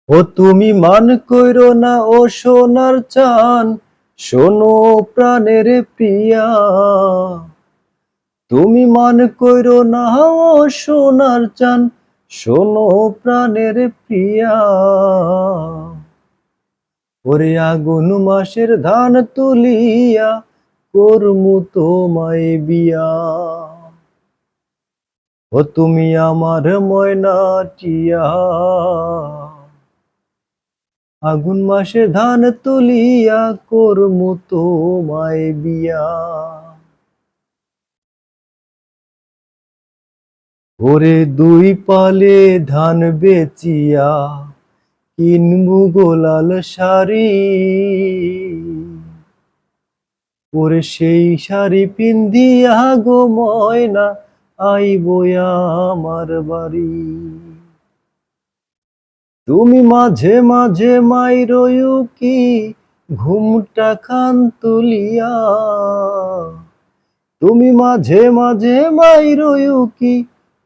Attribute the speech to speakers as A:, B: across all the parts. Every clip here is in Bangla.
A: ও তুমি মান কইরো না ও সোনার চান, শোনো প্রাণের প্রিয়া। তুমি মান কইরো না ও সোনার চান, শোনো প্রাণের প্রিয়া। ওরে আগুন মাসের ধান তুলিয়া করমু তোমায় বিয়া। ও তুমি আমার ময়না টিয়া, আগুন মাসে ধান তুলিয়া করমু তোমায় বিয়া। ওরে দুই পালে ধান বেচিয়া কিনবু গোলাল শাড়ি। ওরে সেই শাড়ি পিন্দিয়া গো ময়না আইবো আমার বাড়ি। তুমি মাঝে মাঝে মাইরো উকি ঘুমটা খান তুলিয়া। তুমি মাঝে মাঝে মাইরো উকি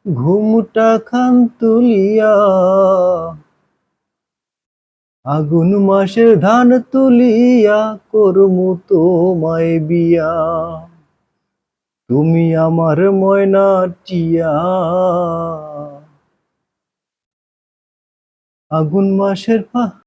A: ঘুমটা খান তুলিয়া। আগুন মাসের ধান তুলিয়া করমু তোমায় বিয়া। তুমি আমার ময়না টিয়া, আগুন মাসের